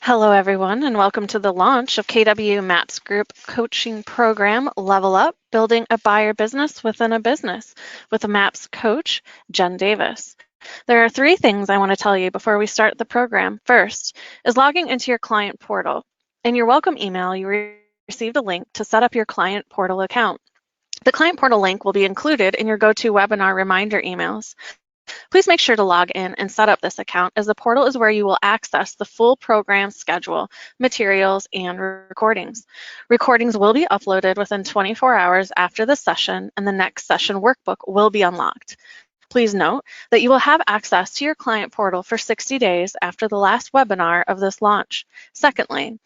Hello, everyone, and welcome to the launch of KW MAPS Group Coaching Program Level Up Building a Buyer Business Within a Business with a MAPS coach, Jen Davis. There are three things I want to tell you before we start the program. First is logging into your client portal. In your welcome email, you received a link to set up your client portal account. The client portal link will be included in your GoToWebinar reminder emails. Please make sure to log in and set up this account, as the portal is where you will access the full program schedule, materials, and recordings. Recordings will be uploaded within 24 hours after the session, and the next session workbook will be unlocked. Please note that you will have access to your client portal for 60 days after the last webinar of this launch. Secondly,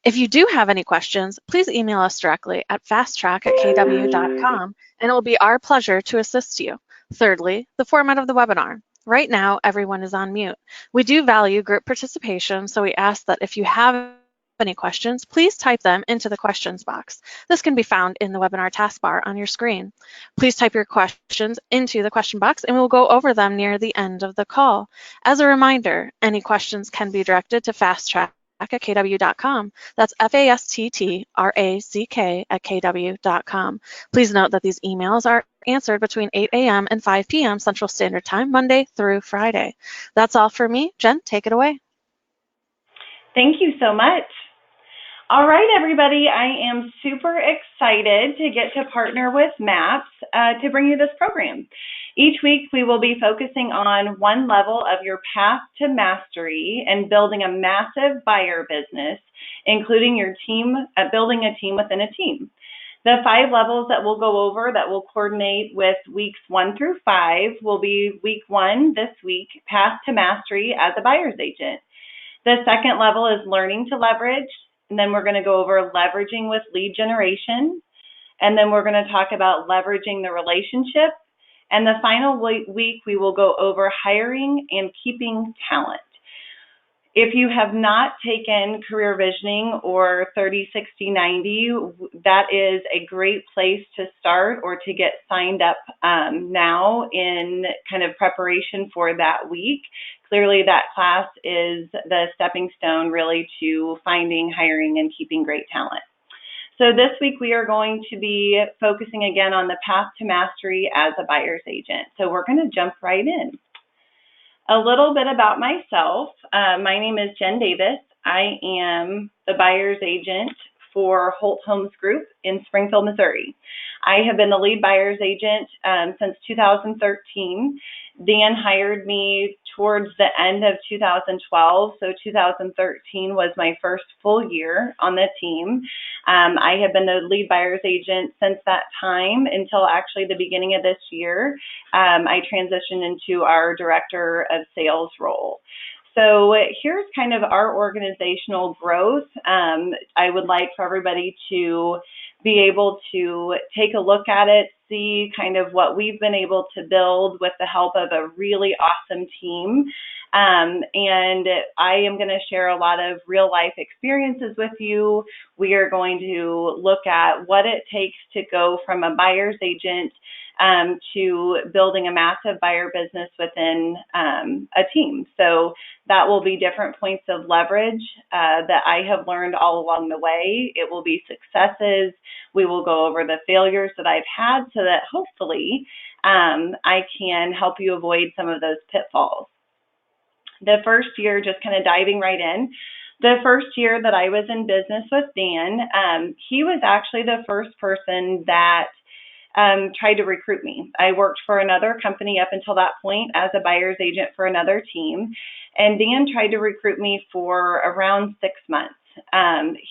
if you do have any questions, please email us directly at fasttrack@kw.com, and it will be our pleasure to assist you. Thirdly, the format of the webinar. Right now, everyone is on mute. We do value group participation, so we ask that if you have any questions, please type them into the questions box. This can be found in the webinar taskbar on your screen. Please type your questions into the question box, and we'll go over them near the end of the call. As a reminder, any questions can be directed to fasttrack@kw.com. That's fasttrack@kw.com. Please note that these emails are answered between 8 a.m. and 5 p.m. Central Standard Time, Monday through Friday. That's all for me. Jen, take it away. Thank you so much. All right, everybody, I am super excited to get to partner with MAPS to bring you this program. Each week, we will be focusing on one level of your path to mastery and building a massive buyer business, including your team, building a team within a team. The 5 levels that we'll go over that will coordinate with weeks 1 through 5 will be week 1 this week, path to mastery as a buyer's agent. The second level is learning to leverage, and then we're going to go over leveraging with lead generation, and then we're going to talk about leveraging the relationship, and the final week we will go over hiring and keeping talent. If you have not taken career visioning or 30, 60, 90, that is a great place to start or to get signed up now in kind of preparation for that week. Clearly, that class is the stepping stone really to finding, hiring, and keeping great talent. So this week we are going to be focusing again on the path to mastery as a buyer's agent. So we're going to jump right in. A little bit about myself. My name is Jen Davis. I am the buyer's agent for Holt Homes Group in Springfield, Missouri. I have been the lead buyer's agent since 2013. Dan hired me towards the end of 2012, so 2013 was my first full year on the team. I have been the lead buyer's agent since that time until actually the beginning of this year. I transitioned into our director of sales role. So here's kind of our organizational growth. I would like for everybody to be able to take a look at it, see kind of what we've been able to build with the help of a really awesome team. And I am going to share a lot of real life experiences with you. We are going to look at what it takes to go from a buyer's agent to building a massive buyer business within a team. So that will be different points of leverage that I have learned all along the way. It will be successes. We will go over the failures that I've had so that hopefully I can help you avoid some of those pitfalls. The first year, just kind of diving right in, the first year that I was in business with Dan, he was actually the first person that tried to recruit me. I worked for another company up until that point as a buyer's agent for another team, and Dan tried to recruit me for around 6 months.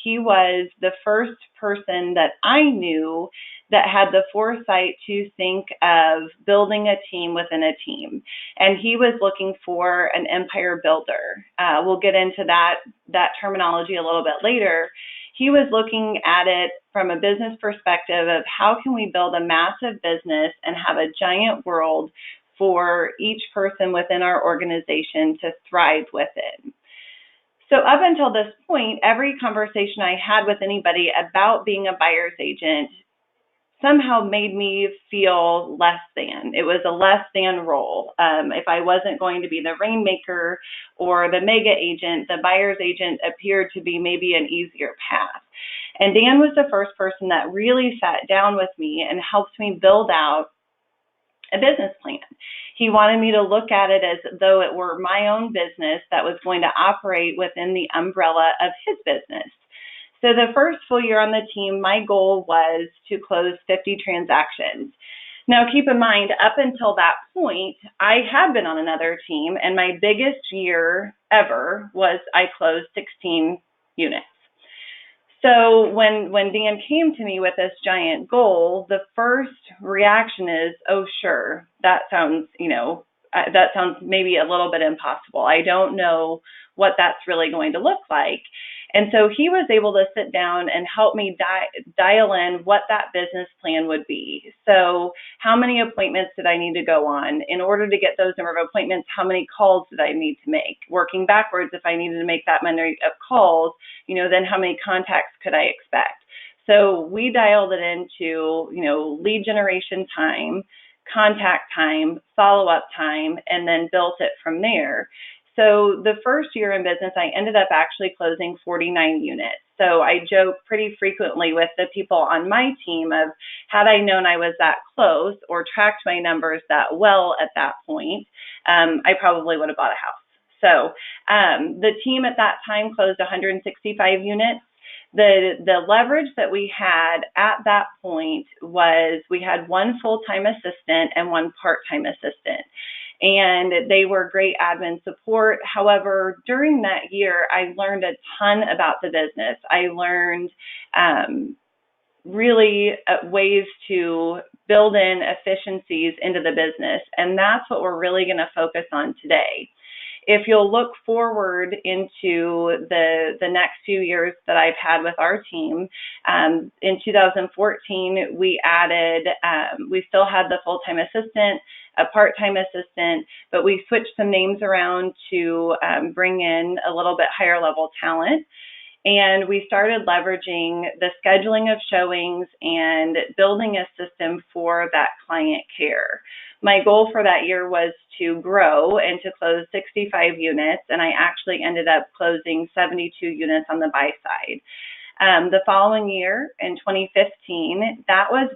He was the first person that I knew that had the foresight to think of building a team within a team. And he was looking for an empire builder. We'll get into that terminology a little bit later. He was looking at it from a business perspective of how can we build a massive business and have a giant world for each person within our organization to thrive within. So up until this point, every conversation I had with anybody about being a buyer's agent, somehow made me feel less than. It was a less than role. If I wasn't going to be the rainmaker or the mega agent, the buyer's agent appeared to be maybe an easier path. And Dan was the first person that really sat down with me and helped me build out a business plan. He wanted me to look at it as though it were my own business that was going to operate within the umbrella of his business. So the first full year on the team, my goal was to close 50 transactions. Now, keep in mind, up until that point, I had been on another team, and my biggest year ever was I closed 16 units. So when Dan came to me with this giant goal, the first reaction is, oh, sure, that sounds maybe a little bit impossible. I don't know what that's really going to look like. And so he was able to sit down and help me dial in what that business plan would be. So how many appointments did I need to go on? In order to get those number of appointments, how many calls did I need to make? Working backwards, if I needed to make that many of calls, then how many contacts could I expect? So we dialed it into, lead generation time, contact time, follow-up time, and then built it from there. So the first year in business, I ended up actually closing 49 units. So I joke pretty frequently with the people on my team of, had I known I was that close or tracked my numbers that well at that point, I probably would have bought a house. So the team at that time closed 165 units. The leverage that we had at that point was we had one full-time assistant and one part-time assistant. And they were great admin support. However, during that year, I learned a ton about the business. I learned really ways to build in efficiencies into the business. And that's what we're really going to focus on today. If you'll look forward into the next few years that I've had with our team, in 2014, we still had the full-time assistant, a part-time assistant, but we switched some names around to bring in a little bit higher level talent. And we started leveraging the scheduling of showings and building a system for that client care. My goal for that year was to grow and to close 65 units, and I actually ended up closing 72 units on the buy side. The following year, in 2015, that was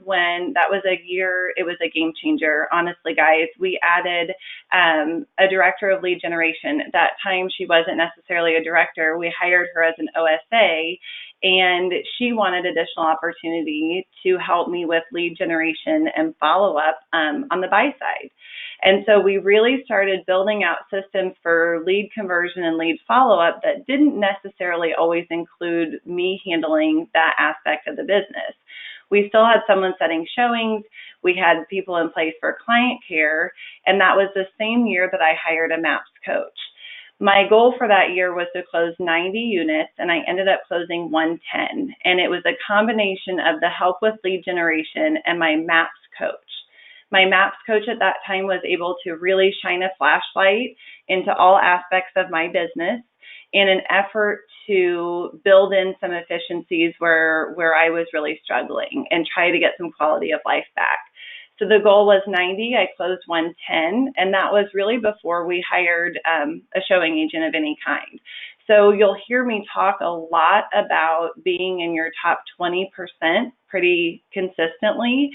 a year, it was a game changer. Honestly, guys, we added a director of lead generation. At that time, she wasn't necessarily a director. We hired her as an OSA, and she wanted additional opportunity to help me with lead generation and follow-up on the buy side. And so we really started building out systems for lead conversion and lead follow-up that didn't necessarily always include me handling that aspect of the business. We still had someone setting showings. We had people in place for client care. And that was the same year that I hired a MAPS coach. My goal for that year was to close 90 units, and I ended up closing 110. And it was a combination of the help with lead generation and my MAPS coach. My MAPS coach at that time was able to really shine a flashlight into all aspects of my business in an effort to build in some efficiencies where I was really struggling and try to get some quality of life back. So the goal was 90, I closed 110, and that was really before we hired a showing agent of any kind. So you'll hear me talk a lot about being in your top 20% pretty consistently.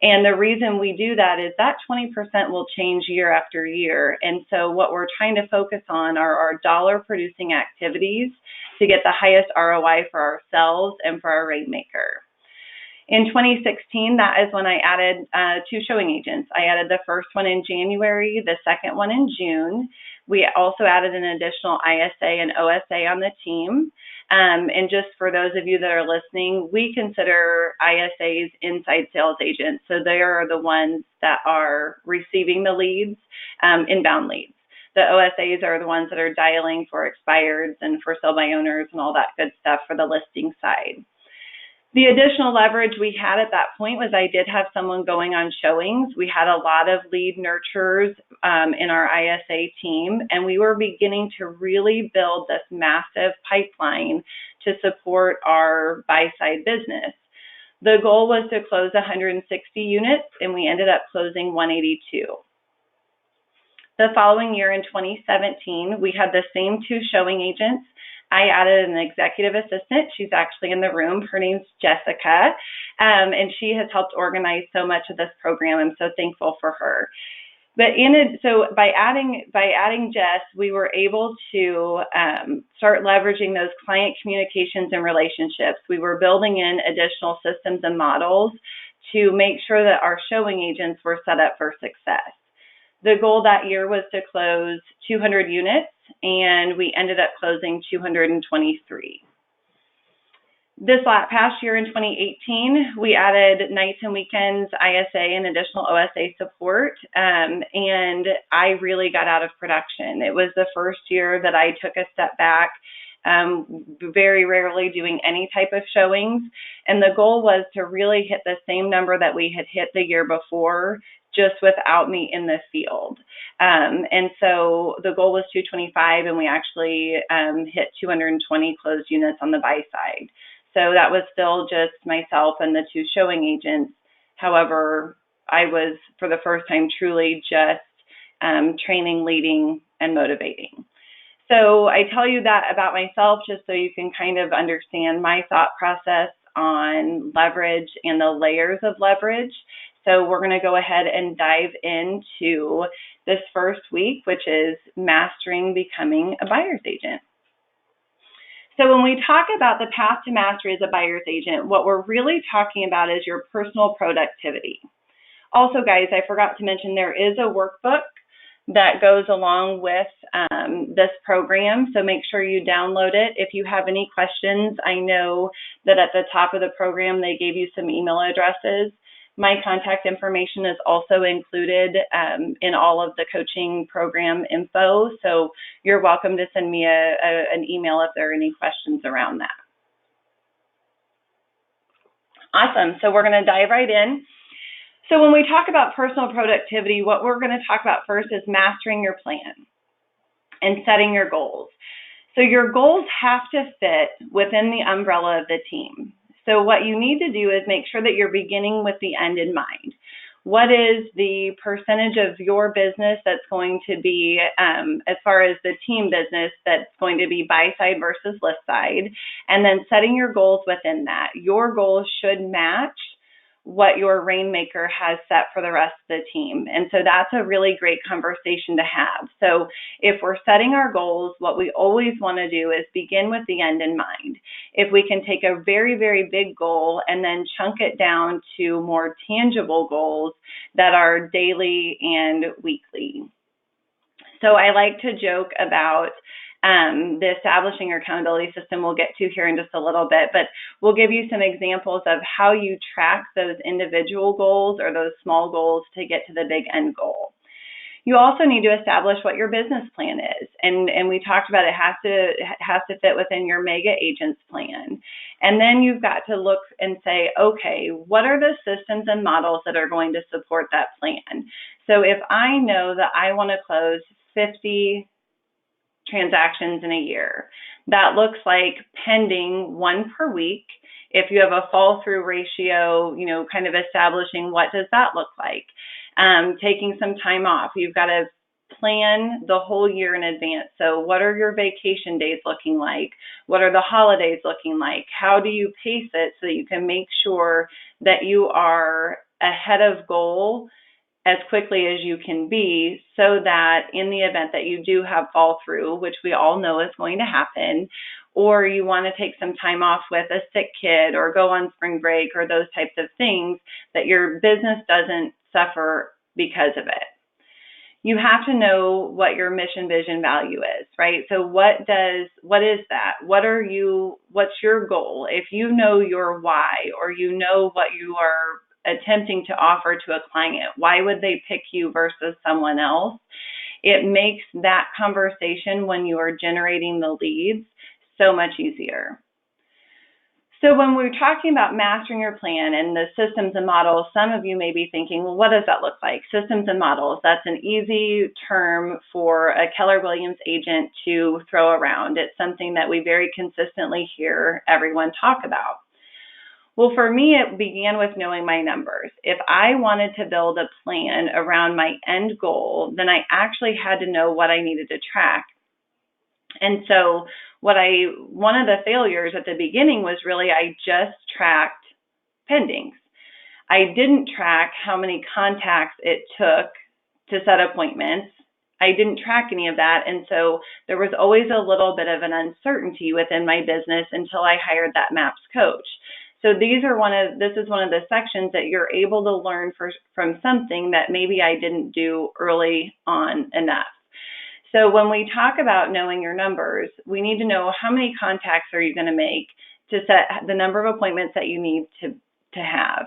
And the reason we do that is that 20% will change year after year. And so what we're trying to focus on are our dollar producing activities to get the highest ROI for ourselves and for our rainmaker. In 2016, that is when I added 2 showing agents. I added the first one in January, the second one in June. We also added an additional ISA and OSA on the team. And just for those of you that are listening, we consider ISAs inside sales agents. So they are the ones that are receiving the leads, inbound leads. The OSAs are the ones that are dialing for expireds and for sell by owners and all that good stuff for the listing side. The additional leverage we had at that point was I did have someone going on showings. We had a lot of lead nurturers in our ISA team, and we were beginning to really build this massive pipeline to support our buy-side business. The goal was to close 160 units, and we ended up closing 182. The following year in 2017, we had the same 2 showing agents. I added an executive assistant. She's actually in the room. Her name's Jessica, and she has helped organize so much of this program. I'm so thankful for her. But so by adding Jess, we were able to start leveraging those client communications and relationships. We were building in additional systems and models to make sure that our showing agents were set up for success. The goal that year was to close 200 units, and we ended up closing 223. This past year in 2018, we added nights and weekends, ISA, and additional OSA support, and I really got out of production. It was the first year that I took a step back, very rarely doing any type of showings, and the goal was to really hit the same number that we had hit the year before, just without me in the field. And so the goal was 225, and we actually hit 220 closed units on the buy side. So that was still just myself and the 2 showing agents. However, I was, for the first time, truly just training, leading, and motivating. So I tell you that about myself just so you can kind of understand my thought process on leverage and the layers of leverage. So we're going to go ahead and dive into this first week, which is mastering becoming a buyer's agent. So when we talk about the path to mastery as a buyer's agent, what we're really talking about is your personal productivity. Also, guys, I forgot to mention there is a workbook that goes along with this program, so make sure you download it. If you have any questions, I know that at the top of the program they gave you some email addresses. My contact information is also included in all of the coaching program info, so you're welcome to send me an email if there are any questions around that. Awesome, so we're going to dive right in. So when we talk about personal productivity, what we're going to talk about first is mastering your plan and setting your goals. So your goals have to fit within the umbrella of the team. So what you need to do is make sure that you're beginning with the end in mind. What is the percentage of your business that's going to be, as far as the team business, that's going to be buy side versus list side, and then setting your goals within that. Your goals should match what your rainmaker has set for the rest of the team. And so that's a really great conversation to have. So if we're setting our goals, what we always want to do is begin with the end in mind. If we can take a very, very big goal and then chunk it down to more tangible goals that are daily and weekly. So I like to joke about the establishing your accountability system we'll get to here in just a little bit, but we'll give you some examples of how you track those individual goals or those small goals to get to the big end goal. You also need to establish what your business plan is, and we talked about it has to fit within your mega agents plan. And then you've got to look and say, okay, what are the systems and models that are going to support that plan? So if I know that I want to close 50 transactions in a year, that looks like pending 1 per week. If you have a fall through ratio, kind of establishing what does that look like. Taking some time off. You've got to plan the whole year in advance. So what are your vacation days looking like? What are the holidays looking like? How do you pace it so that you can make sure that you are ahead of goal as quickly as you can be, so that in the event that you do have fall through, which we all know is going to happen, or you want to take some time off with a sick kid or go on spring break or those types of things, that your business doesn't suffer because of it. You have to know what your mission, vision, value is, right? So what is that? What's your goal? If you know your why, or you know what you are attempting to offer to a client, why would they pick you versus someone else? It makes that conversation when you are generating the leads so much easier. So when we're talking about mastering your plan and the systems and models, some of you may be thinking, well, what does that look like? Systems and models, that's an easy term for a Keller Williams agent to throw around. It's something that we very consistently hear everyone talk about. Well, for me, it began with knowing my numbers. If I wanted to build a plan around my end goal, then I actually had to know what I needed to track. And so one of the failures at the beginning was really I just tracked pendings. I didn't track how many contacts it took to set appointments. I didn't track any of that. And so there was always a little bit of an uncertainty within my business until I hired that MAPS coach. So this is one of the sections that you're able to learn from something that maybe I didn't do early on enough. So when we talk about knowing your numbers, we need to know how many contacts are you going to make to set the number of appointments that you need to have.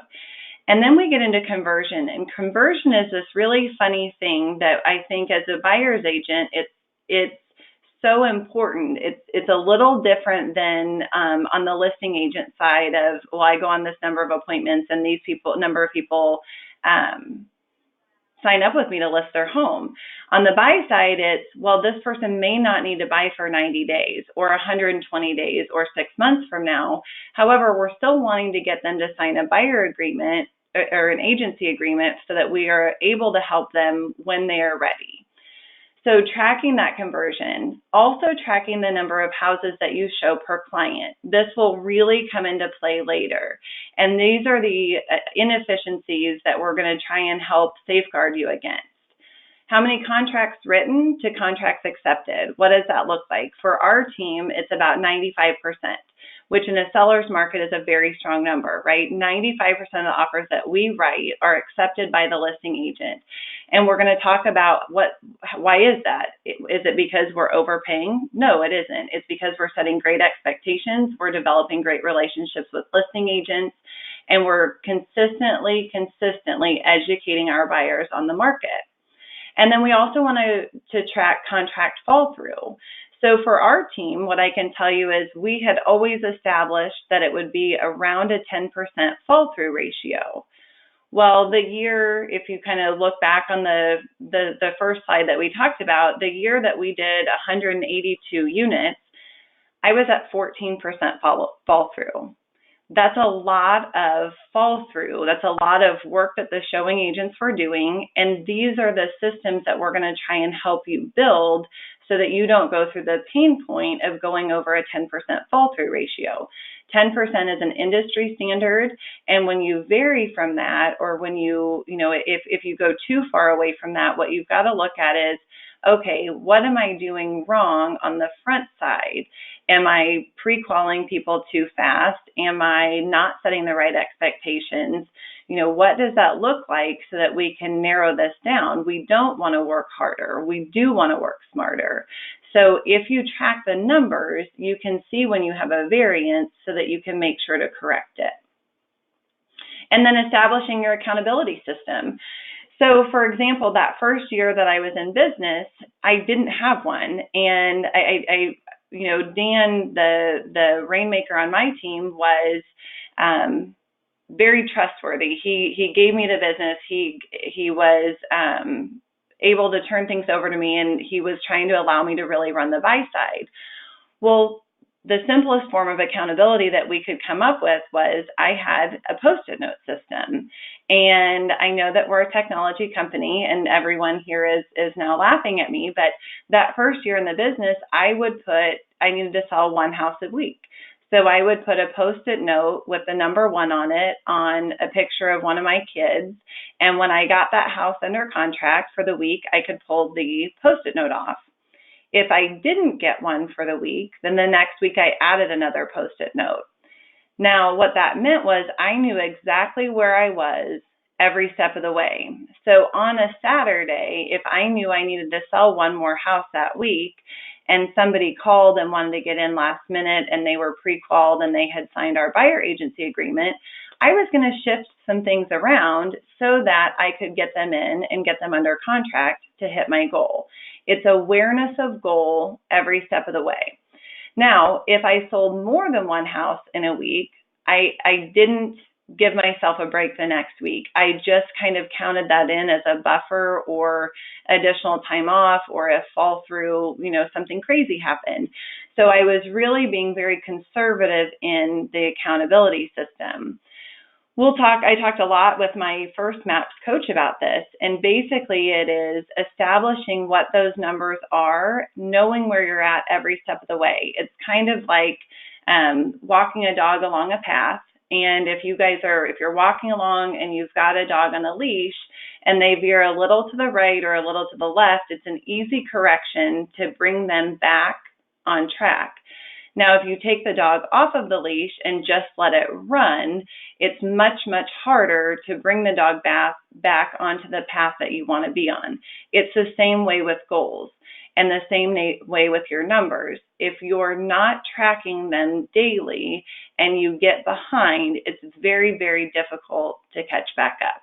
And then we get into conversion. And conversion is this really funny thing that I think as a buyer's agent, it's so important. It's a little different than on the listing agent side of, well, I go on this number of appointments and number of people sign up with me to list their home. On the buy side, it's, well, this person may not need to buy for 90 days or 120 days or 6 months from now. However, we're still wanting to get them to sign a buyer agreement or an agency agreement so that we are able to help them when they are ready. So tracking that conversion, also tracking the number of houses that you show per client. This will really come into play later. And these are the inefficiencies that we're going to try and help safeguard you against. How many contracts written to contracts accepted? What does that look like? For our team, it's about 95%, which in a seller's market is a very strong number, right? 95% of the offers that we write are accepted by the listing agent. And we're going to talk about why is that? Is it because we're overpaying? No, it isn't. It's because we're setting great expectations, we're developing great relationships with listing agents, and we're consistently educating our buyers on the market. And then we also want to track contract fall through. So for our team, what I can tell you is we had always established that it would be around a 10% fall through ratio. Well, the year, if you kind of look back on the first slide that we talked about, the year that we did 182 units, I was at 14% fall through. That's a lot of fall through. That's a lot of work that the showing agents were doing. And these are the systems that we're going to try and help you build so that you don't go through the pain point of going over a 10% fall through ratio. 10% is an industry standard. And when you vary from that, or when if you go too far away from that, what you've got to look at is, okay, what am I doing wrong on the front side? Am I pre-qualing people too fast? Am I not setting the right expectations? What does that look like so that we can narrow this down? We don't want to work harder. We do want to work smarter. So if you track the numbers, you can see when you have a variance so that you can make sure to correct it. And then establishing your accountability system. So for example, that first year that I was in business, I didn't have one. And Dan, the rainmaker on my team, was very trustworthy. He gave me the business. He was able to turn things over to me, and he was trying to allow me to really run the buy side. Well, the simplest form of accountability that we could come up with was I had a Post-it note system. And I know that we're a technology company and everyone here is now laughing at me, but that first year in the business, I needed to sell one house a week. So I would put a Post-it note with the number 1 on it on a picture of one of my kids. And when I got that house under contract for the week, I could pull the Post-it note off. If I didn't get one for the week, then the next week I added another Post-it note. Now, what that meant was I knew exactly where I was every step of the way. So on a Saturday, if I knew I needed to sell one more house that week, and somebody called and wanted to get in last minute and they were pre-qualified and they had signed our buyer agency agreement, I was going to shift some things around so that I could get them in and get them under contract to hit my goal. It's awareness of goal every step of the way. Now, if I sold more than one house in a week, I didn't give myself a break the next week. I just kind of counted that in as a buffer or additional time off, or if fall through, something crazy happened. So I was really being very conservative in the accountability system. I talked a lot with my first MAPS coach about this, and basically it is establishing what those numbers are, knowing where you're at every step of the way. It's kind of like walking a dog along a path. And if you're walking along and you've got a dog on a leash and they veer a little to the right or a little to the left, it's an easy correction to bring them back on track. Now, if you take the dog off of the leash and just let it run, it's much, much harder to bring the dog back onto the path that you want to be on. It's the same way with goals and the same way with your numbers. If you're not tracking them daily and you get behind, it's very, very difficult to catch back up.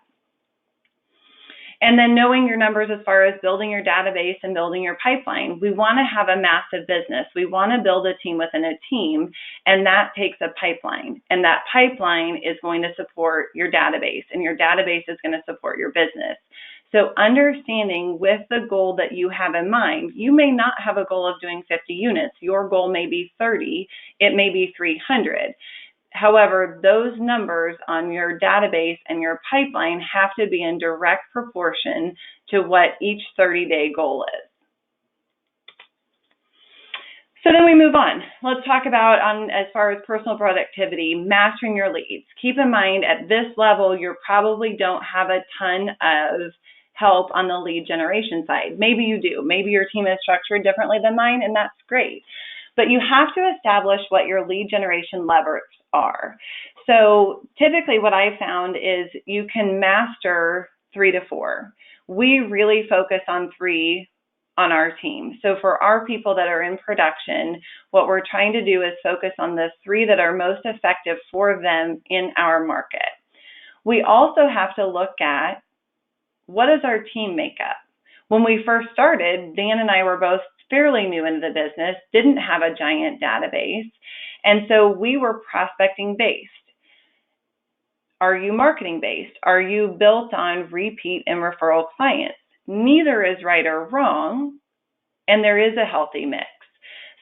And then knowing your numbers as far as building your database and building your pipeline. We want to have a massive business. We want to build a team within a team, and that takes a pipeline. And that pipeline is going to support your database, and your database is going to support your business. So understanding with the goal that you have in mind, you may not have a goal of doing 50 units. Your goal may be 30, it may be 300. However, those numbers on your database and your pipeline have to be in direct proportion to what each 30-day goal is. So then we move on. Let's talk about, as far as personal productivity, mastering your leads. Keep in mind, at this level, you probably don't have a ton of help on the lead generation side. Maybe you do. Maybe your team is structured differently than mine, and that's great. But you have to establish what your lead generation levers are. So typically what I found is you can master 3 to 4. We really focus on 3 on our team. So for our people that are in production, what we're trying to do is focus on the 3 that are most effective for them in our market. We also have to look at, what is our team makeup? When we first started, Dan and I were both fairly new into the business, didn't have a giant database, and so we were prospecting based. Are you marketing based? Are you built on repeat and referral clients? Neither is right or wrong, and there is a healthy mix.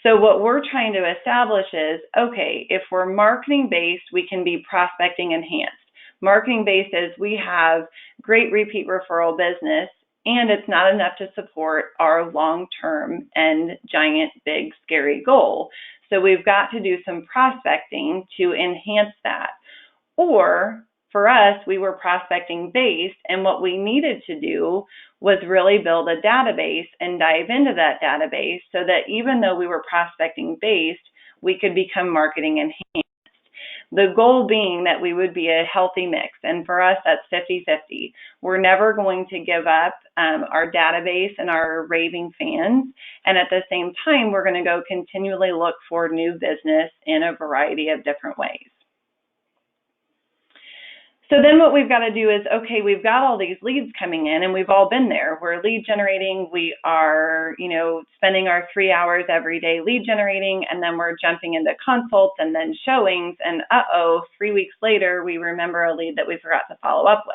So what we're trying to establish is, okay, if we're marketing based, we can be prospecting enhanced. Marketing based is we have great repeat referral business, and it's not enough to support our long-term and giant, big, scary goal. So we've got to do some prospecting to enhance that. Or for us, we were prospecting based, and what we needed to do was really build a database and dive into that database so that even though we were prospecting based, we could become marketing enhanced. The goal being that we would be a healthy mix, and for us, that's 50-50. We're never going to give up our database and our raving fans, and at the same time, we're going to go continually look for new business in a variety of different ways. So then what we've got to do is, okay, we've got all these leads coming in, and we've all been there. We're lead generating. We are, spending our 3 hours every day lead generating, and then we're jumping into consults and then showings, and 3 weeks later, we remember a lead that we forgot to follow up with.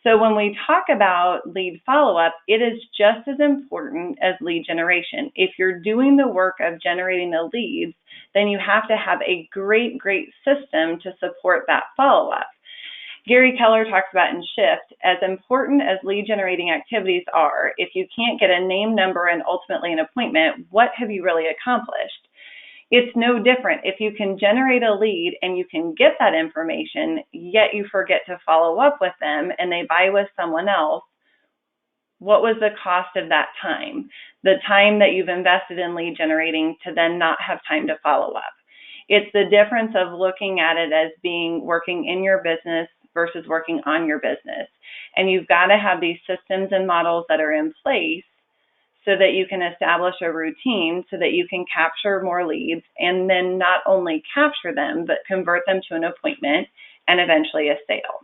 So when we talk about lead follow-up, it is just as important as lead generation. If you're doing the work of generating the leads, then you have to have a great, great system to support that follow-up. Gary Keller talks about in Shift, as important as lead generating activities are, if you can't get a name, number, and ultimately an appointment, what have you really accomplished? It's no different. If you can generate a lead and you can get that information, yet you forget to follow up with them and they buy with someone else, what was the cost of that time? The time that you've invested in lead generating to then not have time to follow up. It's the difference of looking at it as being working in your business versus working on your business. And you've got to have these systems and models that are in place so that you can establish a routine so that you can capture more leads and then not only capture them, but convert them to an appointment and eventually a sale.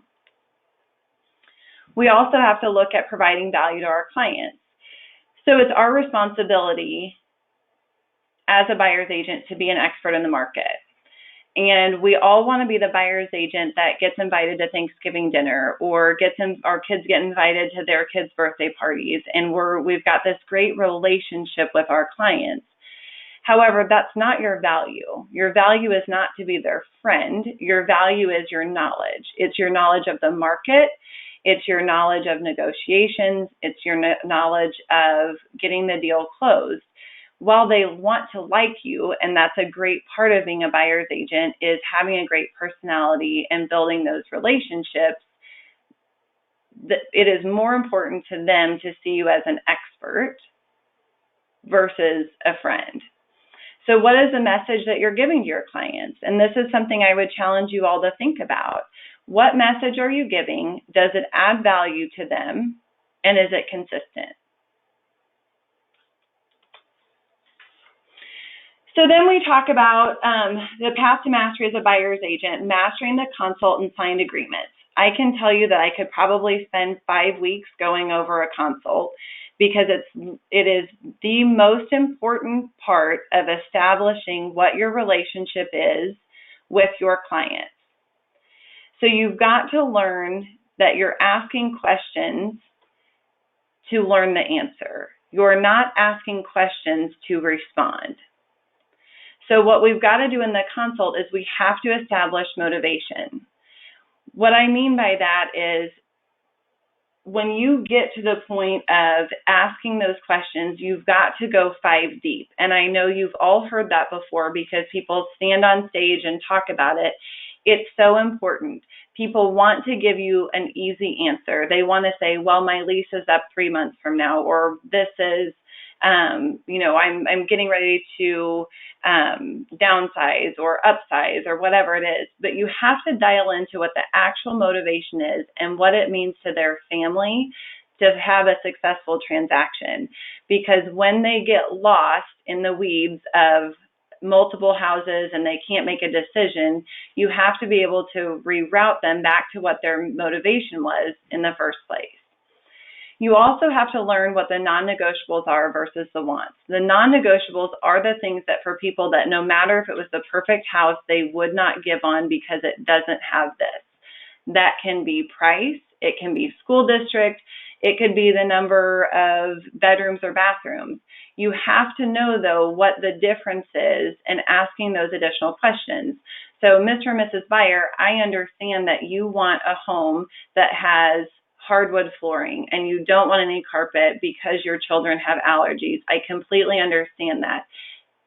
We also have to look at providing value to our clients. So it's our responsibility as a buyer's agent to be an expert in the market. And we all want to be the buyer's agent that gets invited to Thanksgiving dinner, or our kids get invited to their kids' birthday parties, and we've got this great relationship with our clients. However, that's not your value. Your value is not to be their friend. Your value is your knowledge. It's your knowledge of the market. It's your knowledge of negotiations. It's your knowledge of getting the deal closed. While they want to like you, and that's a great part of being a buyer's agent, is having a great personality and building those relationships, it is more important to them to see you as an expert versus a friend. So what is the message that you're giving to your clients? And this is something I would challenge you all to think about. What message are you giving? Does it add value to them? And is it consistent? So then we talk about the path to mastery as a buyer's agent, mastering the consult and signed agreements. I can tell you that I could probably spend 5 weeks going over a consult, because it is the most important part of establishing what your relationship is with your clients. So you've got to learn that you're asking questions to learn the answer. You're not asking questions to respond. So what we've got to do in the consult is we have to establish motivation. What I mean by that is, when you get to the point of asking those questions, you've got to go 5 deep. And I know you've all heard that before, because people stand on stage and talk about it. It's so important. People want to give you an easy answer. They want to say, well, my lease is up 3 months from now, or this is, I'm getting ready to downsize or upsize or whatever it is. But you have to dial into what the actual motivation is and what it means to their family to have a successful transaction. Because when they get lost in the weeds of multiple houses and they can't make a decision, you have to be able to reroute them back to what their motivation was in the first place. You also have to learn what the non-negotiables are versus the wants. The non-negotiables are the things that, for people that, no matter if it was the perfect house, they would not give on because it doesn't have this. That can be price, it can be school district, it could be the number of bedrooms or bathrooms. You have to know, though, what the difference is and asking those additional questions. So, Mr. and Mrs. Buyer, I understand that you want a home that has hardwood flooring and you don't want any carpet because your children have allergies. I completely understand that.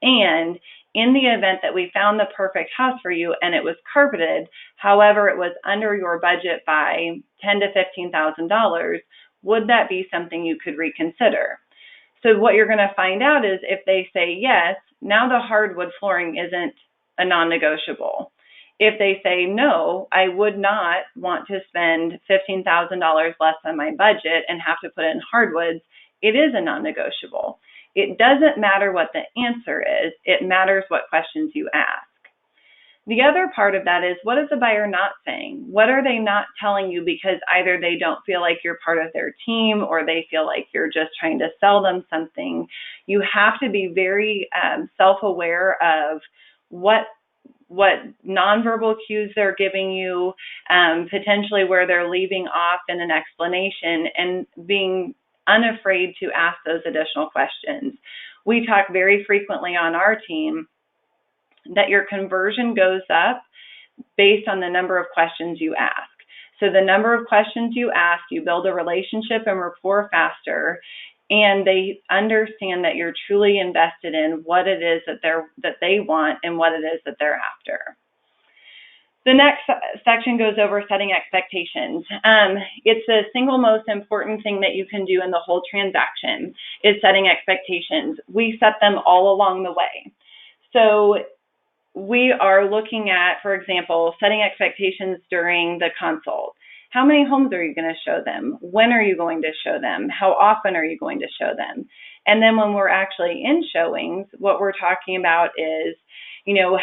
And in the event that we found the perfect house for you and it was carpeted, however, it was under your budget by $10,000 to $15,000, would that be something you could reconsider? So what you're going to find out is, if they say yes, now the hardwood flooring isn't a non-negotiable. If they say no, I would not want to spend $15,000 less than my budget and have to put in hardwoods, it is a non-negotiable. It doesn't matter what the answer is, it matters what questions you ask. The other part of that is, what is the buyer not saying? What are they not telling you because either they don't feel like you're part of their team or they feel like you're just trying to sell them something? You have to be very self-aware of what nonverbal cues they're giving you, potentially where they're leaving off in an explanation, and being unafraid to ask those additional questions. We talk very frequently on our team that your conversion goes up based on the number of questions you ask. So the number of questions you ask, you build a relationship and rapport faster, and they understand that you're truly invested in what it is that they want and what it is that they're after. The next section goes over setting expectations. It's the single most important thing that you can do in the whole transaction, is setting expectations. We set them all along the way. So we are looking at, for example, setting expectations during the consult. How many homes are you going to show them? When are you going to show them? How often are you going to show them? And then when we're actually in showings, what we're talking about is,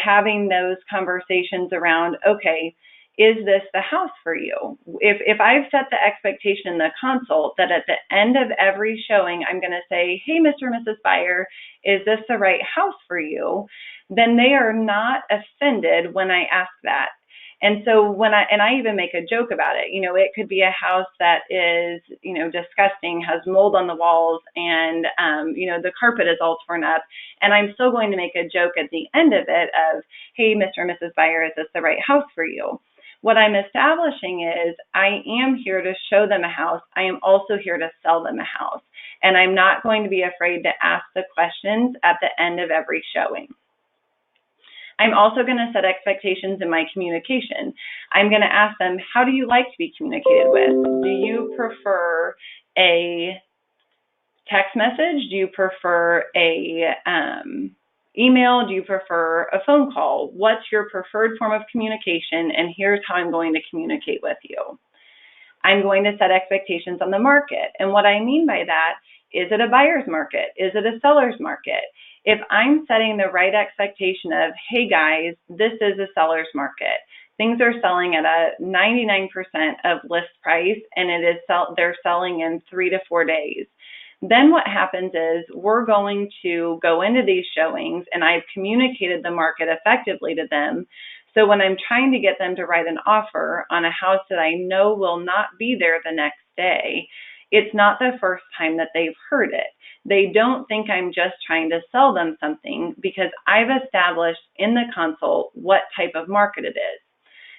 having those conversations around, okay, is this the house for you? If I've set the expectation in the consult that at the end of every showing, I'm going to say, hey, Mr. and Mrs. Buyer, is this the right house for you? Then they are not offended when I ask that. And so I even make a joke about it. It could be a house that is, disgusting, has mold on the walls, and, the carpet is all torn up. And I'm still going to make a joke at the end of it of, hey, Mr. and Mrs. Buyer, is this the right house for you? What I'm establishing is I am here to show them a house. I am also here to sell them a house. And I'm not going to be afraid to ask the questions at the end of every showing. I'm also going to set expectations in my communication. I'm going to ask them, how do you like to be communicated with? Do you prefer a text message? Do you prefer a email? Do you prefer a phone call? What's your preferred form of communication? And here's how I'm going to communicate with you. I'm going to set expectations on the market. And what I mean by that, is it a buyer's market? Is it a seller's market? If I'm setting the right expectation of, hey guys, this is a seller's market. Things are selling at a 99% of list price, and they're selling in 3 to 4 days. Then what happens is we're going to go into these showings, and I've communicated the market effectively to them. So when I'm trying to get them to write an offer on a house that I know will not be there the next day, it's not the first time that they've heard it. They don't think I'm just trying to sell them something because I've established in the consult what type of market it is.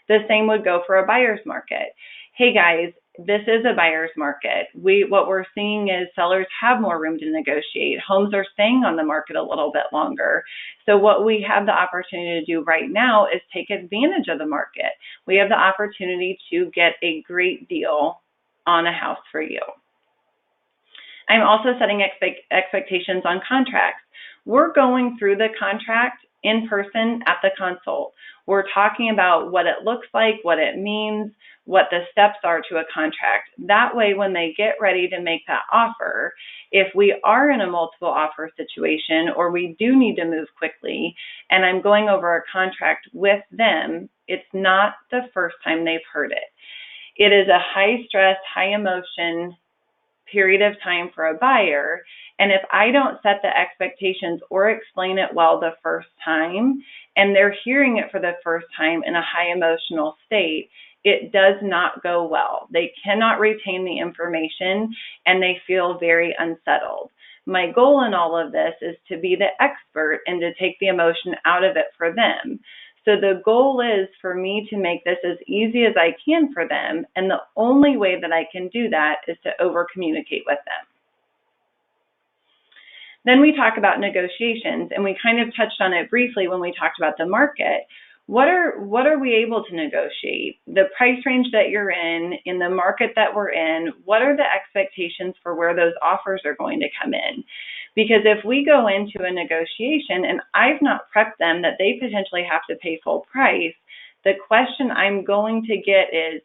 The same would go for a buyer's market. Hey guys, this is a buyer's market. What we're seeing is sellers have more room to negotiate. Homes are staying on the market a little bit longer. So what we have the opportunity to do right now is take advantage of the market. We have the opportunity to get a great deal on a house for you. I'm also setting expectations on contracts. We're going through the contract in person at the consult. We're talking about what it looks like, what it means, what the steps are to a contract. That way, when they get ready to make that offer, if we are in a multiple offer situation or we do need to move quickly and I'm going over a contract with them, it's not the first time they've heard it. It is a high stress, high emotion period of time for a buyer. And if I don't set the expectations or explain it well the first time, and they're hearing it for the first time in a high emotional state, it does not go well. They cannot retain the information and they feel very unsettled. My goal in all of this is to be the expert and to take the emotion out of it for them. So the goal is for me to make this as easy as I can for them, and the only way that I can do that is to over-communicate with them. Then we talk about negotiations, and we kind of touched on it briefly when we talked about the market. What are we able to negotiate? The price range that you're in the market that we're in, what are the expectations for where those offers are going to come in? Because if we go into a negotiation and I've not prepped them that they potentially have to pay full price, the question I'm going to get is,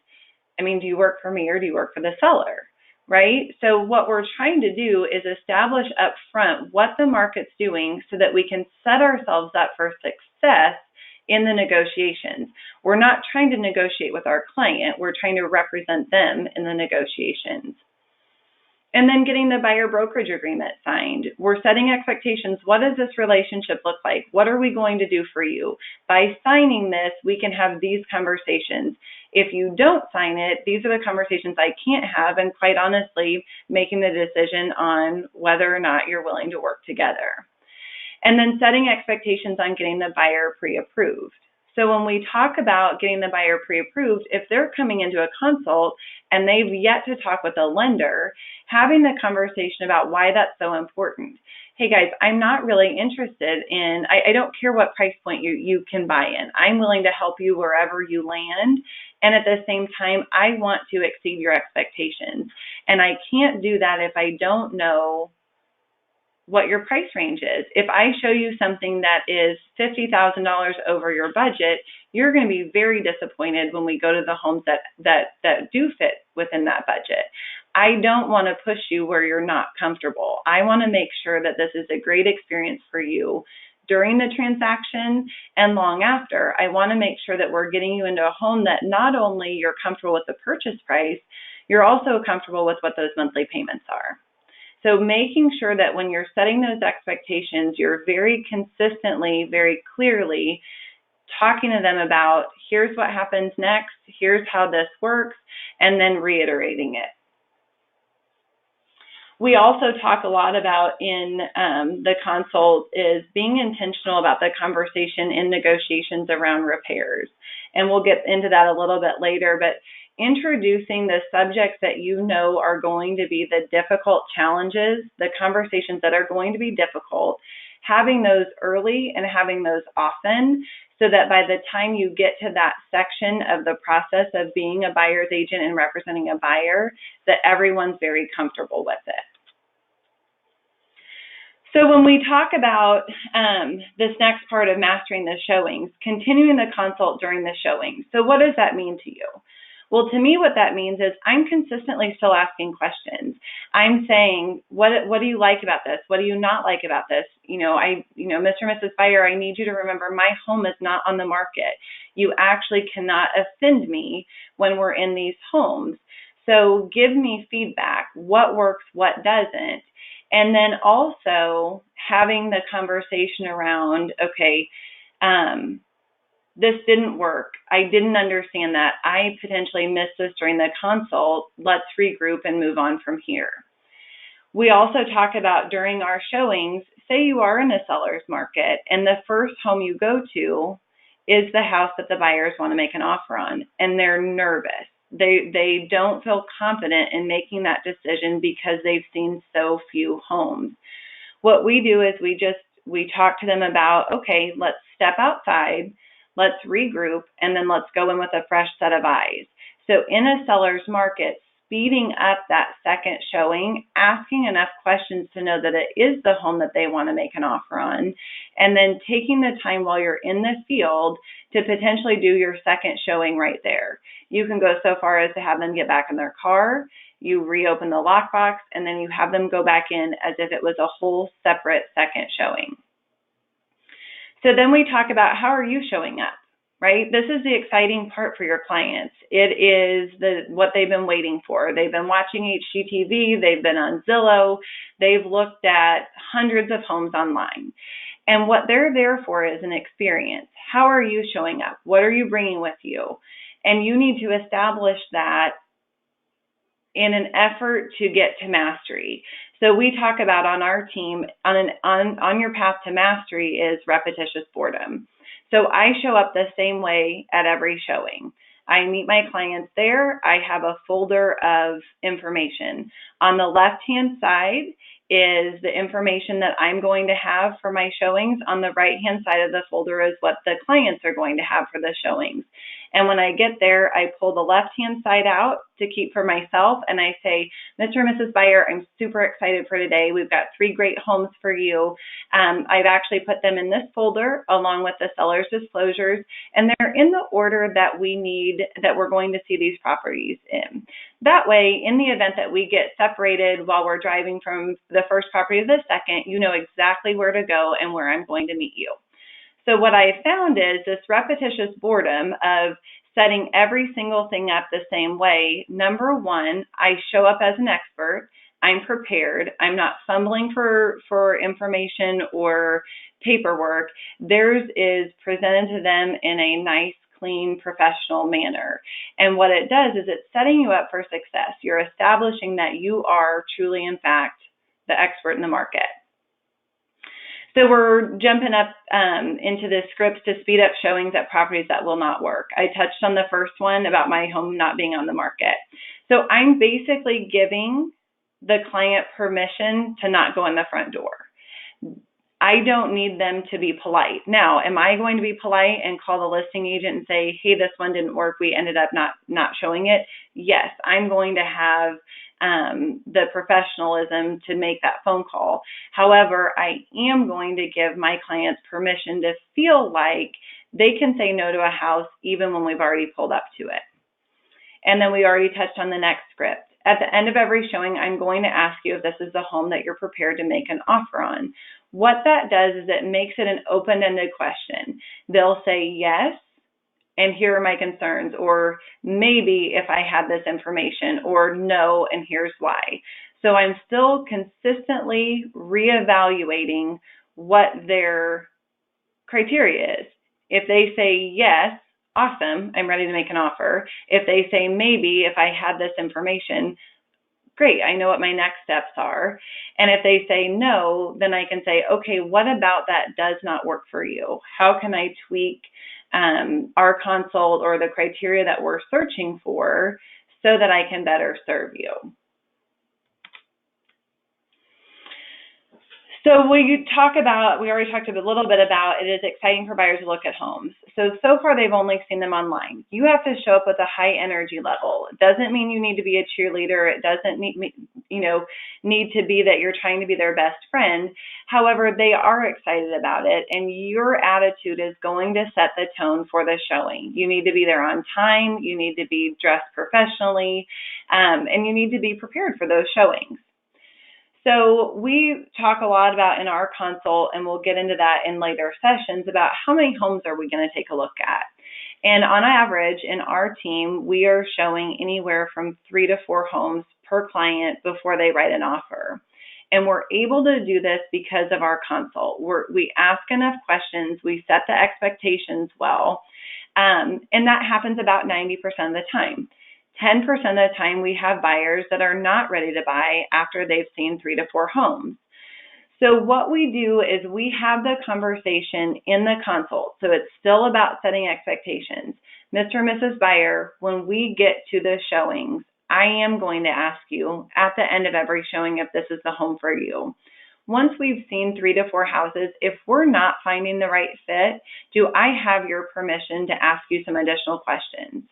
do you work for me or do you work for the seller, right? So what we're trying to do is establish up front what the market's doing so that we can set ourselves up for success in the negotiations. We're not trying to negotiate with our client, we're trying to represent them in the negotiations. And then getting the buyer brokerage agreement signed. We're setting expectations. What does this relationship look like? What are we going to do for you? By signing this, we can have these conversations. If you don't sign it, these are the conversations I can't have, and quite honestly, making the decision on whether or not you're willing to work together. And then setting expectations on getting the buyer pre-approved. So when we talk about getting the buyer pre-approved, if they're coming into a consult and they've yet to talk with a lender, having the conversation about why that's so important. Hey guys, I'm not really interested in, I don't care what price point you can buy in. I'm willing to help you wherever you land. And at the same time, I want to exceed your expectations. And I can't do that if I don't know what your price range is. If I show you something that is $50,000 over your budget, you're going to be very disappointed when we go to the homes that do fit within that budget. I don't want to push you where you're not comfortable. I want to make sure that this is a great experience for you during the transaction and long after. I want to make sure that we're getting you into a home that not only you're comfortable with the purchase price, you're also comfortable with what those monthly payments are. So making sure that when you're setting those expectations, you're very consistently, very clearly talking to them about, here's what happens next, here's how this works, and then reiterating it. We also talk a lot about in the consult is being intentional about the conversation in negotiations around repairs. And we'll get into that a little bit later, but introducing the subjects that you know are going to be the difficult challenges, the conversations that are going to be difficult, having those early and having those often, so that by the time you get to that section of the process of being a buyer's agent and representing a buyer, that everyone's very comfortable with it. So when we talk about this next part of mastering the showings, continuing the consult during the showings. So what does that mean to you? Well, to me, what that means is I'm consistently still asking questions. I'm saying, what do you like about this? What do you not like about this? Mr. and Mrs. Buyer, I need you to remember my home is not on the market. You actually cannot offend me when we're in these homes. So give me feedback. What works, what doesn't? And then also having the conversation around, okay, this didn't work. I didn't understand that. I potentially missed this during the consult. Let's regroup and move on from here. We also talk about during our showings, say you are in a seller's market and the first home you go to is the house that the buyers want to make an offer on, and they're nervous. They don't feel confident in making that decision because they've seen so few homes. What we do is we talk to them about, okay, let's step outside, let's regroup, and then let's go in with a fresh set of eyes. So in a seller's market, speeding up that second showing, asking enough questions to know that it is the home that they want to make an offer on, and then taking the time while you're in the field to potentially do your second showing right there. You can go so far as to have them get back in their car, you reopen the lockbox, and then you have them go back in as if it was a whole separate second showing. So then we talk about, how are you showing up, right? This is the exciting part for your clients. It is what they've been waiting for. They've been watching HGTV, they've been on Zillow, they've looked at hundreds of homes online. And what they're there for is an experience. How are you showing up? What are you bringing with you? And you need to establish that in an effort to get to mastery. So we talk about on our team, on your path to mastery is repetitious boredom. So I show up the same way at every showing. I meet my clients there. I have a folder of information. On the left-hand side is the information that I'm going to have for my showings. On the right-hand side of the folder is what the clients are going to have for the showings. And when I get there, I pull the left-hand side out to keep for myself, and I say, Mr. and Mrs. Buyer, I'm super excited for today. We've got 3 great homes for you. I've actually put them in this folder along with the seller's disclosures, and they're in the order that we need, that we're going to see these properties in. That way, in the event that we get separated while we're driving from the first property to the second, you know exactly where to go and where I'm going to meet you. So what I found is this repetitious boredom of setting every single thing up the same way. Number one, I show up as an expert. I'm prepared. I'm not fumbling for information or paperwork. Theirs is presented to them in a nice, clean, professional manner. And what it does is it's setting you up for success. You're establishing that you are truly, in fact, the expert in the market. So we're jumping up into the scripts to speed up showings at properties that will not work. I touched on the first one about my home not being on the market. So I'm basically giving the client permission to not go in the front door. I don't need them to be polite. Now, am I going to be polite and call the listing agent and say, hey, this one didn't work, we ended up not showing it? Yes, I'm going to have the professionalism to make that phone call. However, I am going to give my clients permission to feel like they can say no to a house even when we've already pulled up to it. And then we already touched on the next script. At the end of every showing, I'm going to ask you if this is the home that you're prepared to make an offer on. What that does is it makes it an open-ended question. They'll say yes, and here are my concerns, or maybe if I had this information, or no, and here's why. So I'm still consistently reevaluating what their criteria is. If they say yes, awesome, I'm ready to make an offer. If they say maybe, if I had this information, great, I know what my next steps are. And if they say no, then I can say, okay, what about that does not work for you? How can I tweak our consult or the criteria that we're searching for so that I can better serve you? So we already talked a little bit about it is exciting for buyers to look at homes. So far they've only seen them online. You have to show up with a high energy level. It doesn't mean you need to be a cheerleader. It doesn't need to be that you're trying to be their best friend. However, they are excited about it, and your attitude is going to set the tone for the showing. You need to be there on time. You need to be dressed professionally, and you need to be prepared for those showings. So we talk a lot about in our consult, and we'll get into that in later sessions, about how many homes are we going to take a look at. And on average, in our team, we are showing anywhere from 3 to 4 homes per client before they write an offer. And we're able to do this because of our consult. We ask enough questions, we set the expectations well, and that happens about 90% of the time. 10% of the time, we have buyers that are not ready to buy after they've seen 3 to 4 homes. So what we do is we have the conversation in the consult. So it's still about setting expectations. Mr. and Mrs. Buyer, when we get to the showings, I am going to ask you at the end of every showing if this is the home for you. Once we've seen 3 to 4 houses, if we're not finding the right fit, do I have your permission to ask you some additional questions?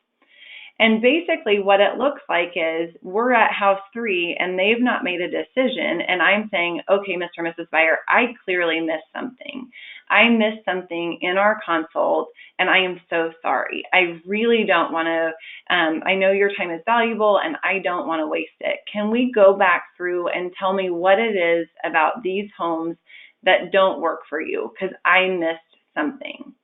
And basically what it looks like is we're at house 3 and they've not made a decision, and I'm saying, okay, Mr. and Mrs. Buyer, I clearly missed something. I missed something in our consult, and I am so sorry. I really don't want to, I know your time is valuable and I don't want to waste it. Can we go back through and tell me what it is about these homes that don't work for you? Because I missed something.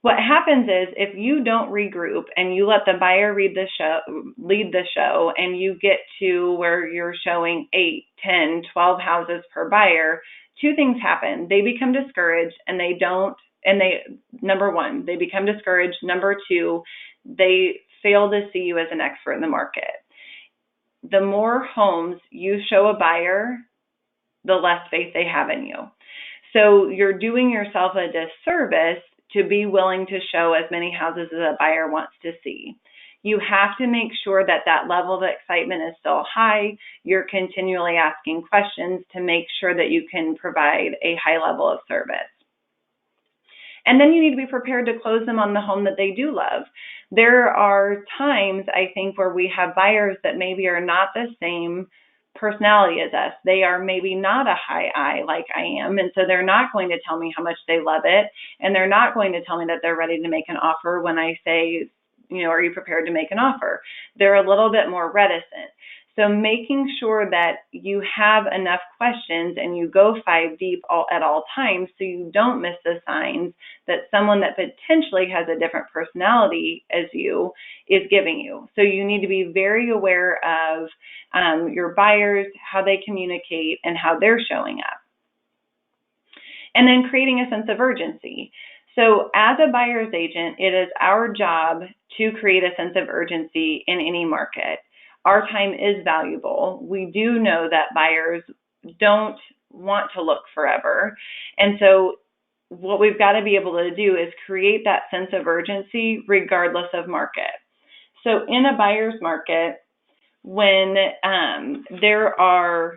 What happens is if you don't regroup and you let the buyer lead the show, and you get to where you're showing 8, 10, 12 houses per buyer, 2 things happen. They become discouraged, and number 1, they become discouraged. Number 2, they fail to see you as an expert in the market. The more homes you show a buyer, the less faith they have in you. So you're doing yourself a disservice to be willing to show as many houses as a buyer wants to see. You have to make sure that that level of excitement is still high. You're continually asking questions to make sure that you can provide a high level of service. And then you need to be prepared to close them on the home that they do love. There are times, I think, where we have buyers that maybe are not the same personality as us. They are maybe not a high I like I am, and so they're not going to tell me how much they love it, and they're not going to tell me that they're ready to make an offer when I say, are you prepared to make an offer? They're a little bit more reticent. So making sure that you have enough questions and you go 5 deep at all times so you don't miss the signs that someone that potentially has a different personality as you is giving you. So you need to be very aware of your buyers, how they communicate, and how they're showing up. And then creating a sense of urgency. So as a buyer's agent, it is our job to create a sense of urgency in any market. Our time is valuable. We do know that buyers don't want to look forever. And so what we've got to be able to do is create that sense of urgency regardless of market. So in a buyer's market, when there are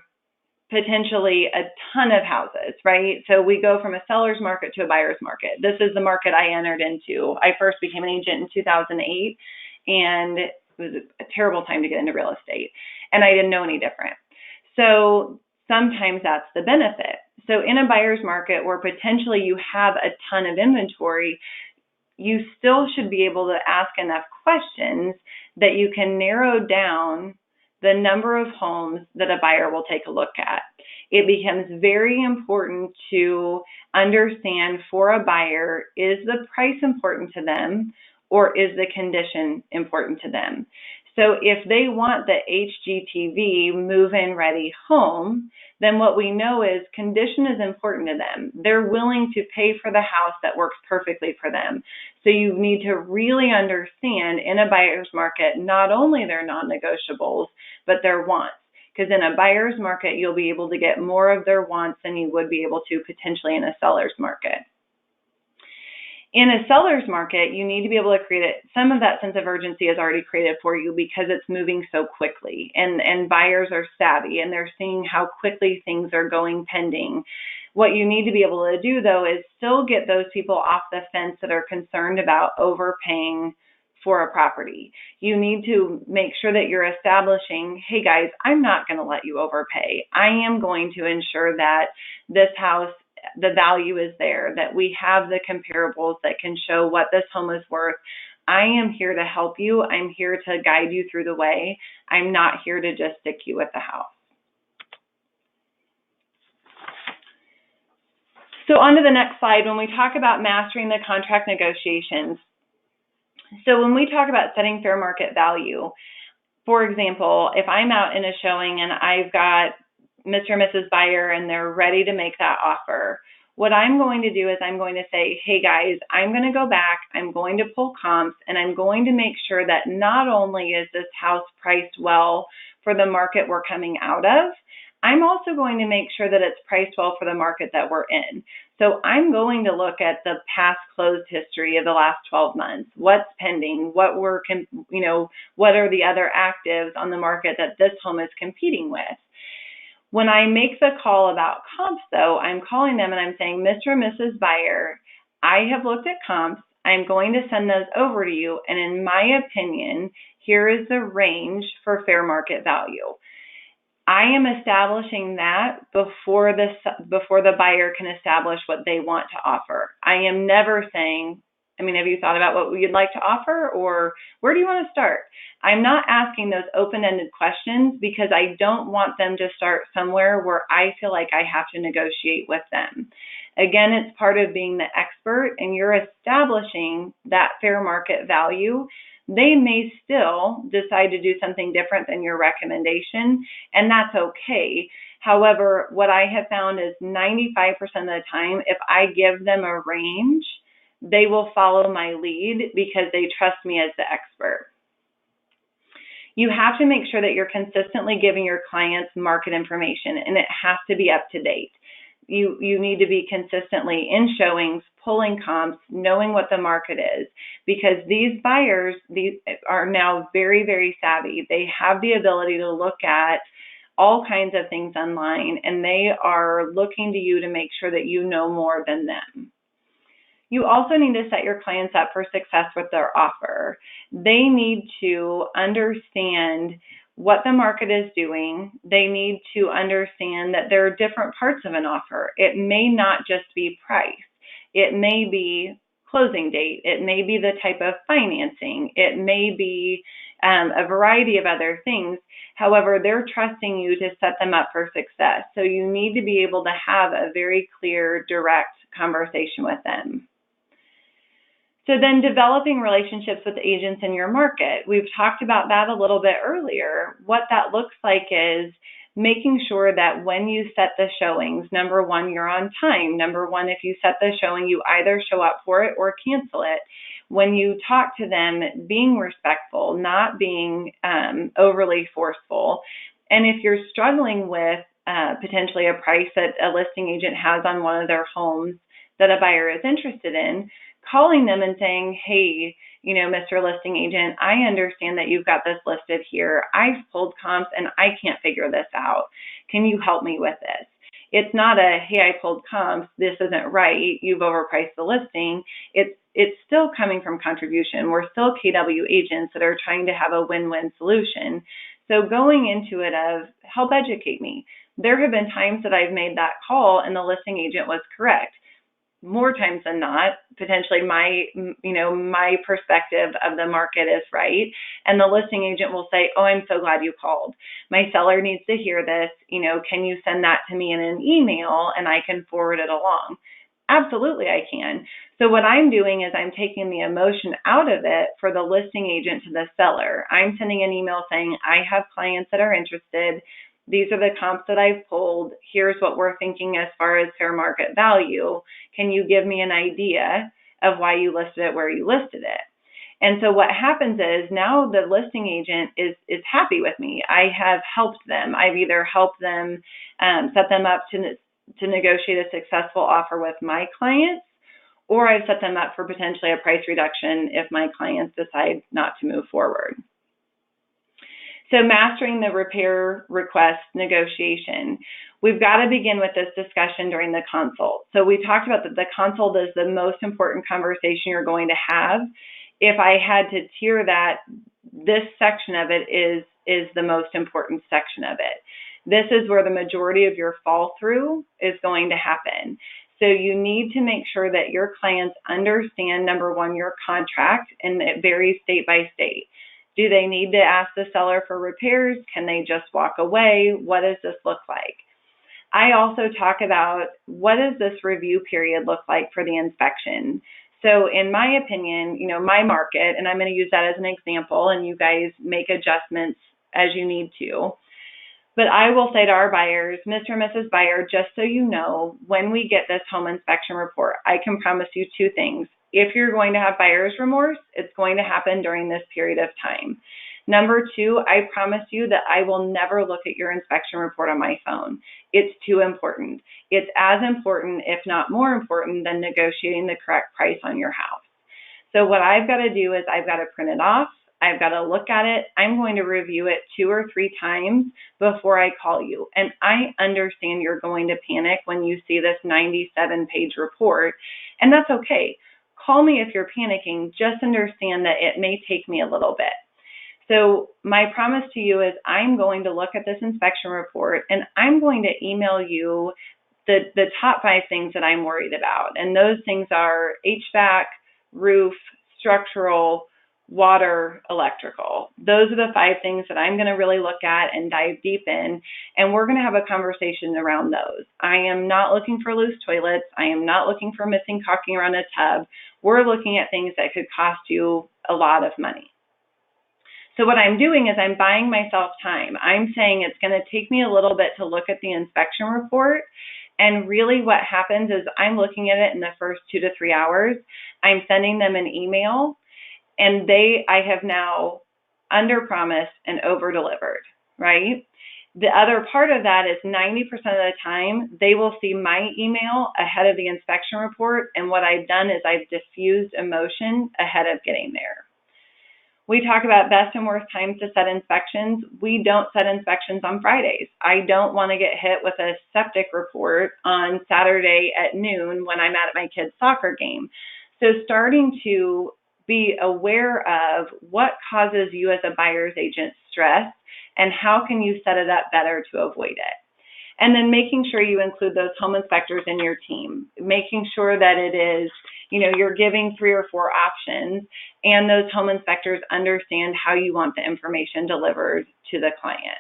potentially a ton of houses, right? So we go from a seller's market to a buyer's market. This is the market I entered into. I first became an agent in 2008, and it was a terrible time to get into real estate, and I didn't know any different. So sometimes that's the benefit. So in a buyer's market where potentially you have a ton of inventory, you still should be able to ask enough questions that you can narrow down the number of homes that a buyer will take a look at. it becomes very important to understand for a buyer, is the price important to them or is the condition important to them? So if they want the HGTV move-in ready home, then what we know is condition is important to them. They're willing to pay for the house that works perfectly for them. So you need to really understand in a buyer's market, not only their non-negotiables, but their wants. Because in a buyer's market, you'll be able to get more of their wants than you would be able to potentially in a seller's market. In a seller's market, you need to be able to create it. Some of that sense of urgency is already created for you because it's moving so quickly, and buyers are savvy and they're seeing how quickly things are going pending. What you need to be able to do, though, is still get those people off the fence that are concerned about overpaying for a property. You need to make sure that you're establishing, hey guys, I'm not going to let you overpay. I am going to ensure that this house, the value is there, that we have the comparables that can show what this home is worth. I am here to help you. I'm here to guide you through the way. I'm not here to just stick you with the house. So on to the next slide, when we talk about mastering the contract negotiations. So when we talk about setting fair market value, for example, if I'm out in a showing and I've got Mr. and Mrs. Buyer and they're ready to make that offer, what I'm going to do is I'm going to say, hey guys, I'm going to go back, I'm going to pull comps, and I'm going to make sure that not only is this house priced well for the market we're coming out of, I'm also going to make sure that it's priced well for the market that we're in. So I'm going to look at the past closed history of the last 12 months. What's pending? What are the other actives on the market that this home is competing with? When I make the call about comps, though, I'm calling them and I'm saying, Mr. and Mrs. Buyer, I have looked at comps. I'm going to send those over to you. And in my opinion, here is the range for fair market value. I am establishing that before the buyer can establish what they want to offer. I am never saying, have you thought about what you'd like to offer, or where do you want to start? I'm not asking those open-ended questions because I don't want them to start somewhere where I feel like I have to negotiate with them. Again, it's part of being the expert, and you're establishing that fair market value. They may still decide to do something different than your recommendation, and that's okay. However, what I have found is 95% of the time, if I give them a range, they will follow my lead because they trust me as the expert. You have to make sure that you're consistently giving your clients market information, and it has to be up to date. You need to be consistently in showings, pulling comps, knowing what the market is, because these buyers, these are now very, very savvy. They have the ability to look at all kinds of things online, and they are looking to you to make sure that you know more than them. You also need to set your clients up for success with their offer. They need to understand what the market is doing. They need to understand that there are different parts of an offer. It may not just be price. It may be closing date. It may be the type of financing. It may be a variety of other things. However, they're trusting you to set them up for success. So you need to be able to have a very clear, direct conversation with them. So then developing relationships with agents in your market. We've talked about that a little bit earlier. What that looks like is making sure that when you set the showings, number one, you're on time. Number one, if you set the showing, you either show up for it or cancel it. When you talk to them, being respectful, not being overly forceful. And if you're struggling with potentially a price that a listing agent has on one of their homes that a buyer is interested in, calling them and saying, hey, Mr. Listing Agent, I understand that you've got this listed here. I've pulled comps and I can't figure this out. Can you help me with this? It's not a, hey, I pulled comps, this isn't right, you've overpriced the listing. It's still coming from contribution. We're still KW agents that are trying to have a win-win solution. So going into it of, help educate me. There have been times that I've made that call and the listing agent was correct. more times than not, potentially my perspective of the market is right. And the listing agent will say, oh, I'm so glad you called. My seller needs to hear this. Can you send that to me in an email and I can forward it along? Absolutely, I can. So what I'm doing is I'm taking the emotion out of it for the listing agent to the seller. I'm sending an email saying, I have clients that are interested. These are the comps that I've pulled. Here's what we're thinking as far as fair market value. Can you give me an idea of why you listed it where you listed it? And so what happens is now the listing agent is happy with me. I have helped them. I've either helped them set them up to negotiate a successful offer with my clients, or I've set them up for potentially a price reduction if my clients decide not to move forward. So mastering the repair request negotiation. We've got to begin with this discussion during the consult. So we talked about that the consult is the most important conversation you're going to have. If I had to tier that, this section of it is the most important section of it. This is where the majority of your fall through is going to happen. So you need to make sure that your clients understand, number one, your contract, and it varies state by state. Do they need to ask the seller for repairs? Can they just walk away? What does this look like? I also talk about what does this review period look like for the inspection. So in my opinion, my market, and I'm going to use that as an example, and you guys make adjustments as you need to. But I will say to our buyers, Mr. and Mrs. Buyer, just so you know, when we get this home inspection report, I can promise you two things. If you're going to have buyer's remorse, it's going to happen during this period of time. Number two, I promise you that I will never look at your inspection report on my phone. It's too important. It's as important, if not more important, than negotiating the correct price on your house. So what I've got to do is I've got to print it off. I've got to look at it. I'm going to review it 2 or 3 times before I call you. And I understand you're going to panic when you see this 97-page report, and that's okay. Call me if you're panicking. Just understand that it may take me a little bit. So my promise to you is I'm going to look at this inspection report and I'm going to email you the top 5 things that I'm worried about. And those things are HVAC, roof, structural, water, electrical. Those are the 5 things that I'm going to really look at and dive deep in, and we're going to have a conversation around those. I am not looking for loose toilets. I am not looking for missing caulking around a tub. We're looking at things that could cost you a lot of money. So what I'm doing is I'm buying myself time. I'm saying it's going to take me a little bit to look at the inspection report. And really what happens is I'm looking at it in the first 2 to 3 hours. I'm sending them an email, and I have now under-promised and over-delivered, right? The other part of that is 90% of the time, they will see my email ahead of the inspection report, and what I've done is I've diffused emotion ahead of getting there. We talk about best and worst times to set inspections. We don't set inspections on Fridays. I don't want to get hit with a septic report on Saturday at noon when I'm at my kid's soccer game. So starting to be aware of what causes you as a buyer's agent stress and how can you set it up better to avoid it. And then making sure you include those home inspectors in your team, making sure that it is, you're giving 3 or 4 options, and those home inspectors understand how you want the information delivered to the client.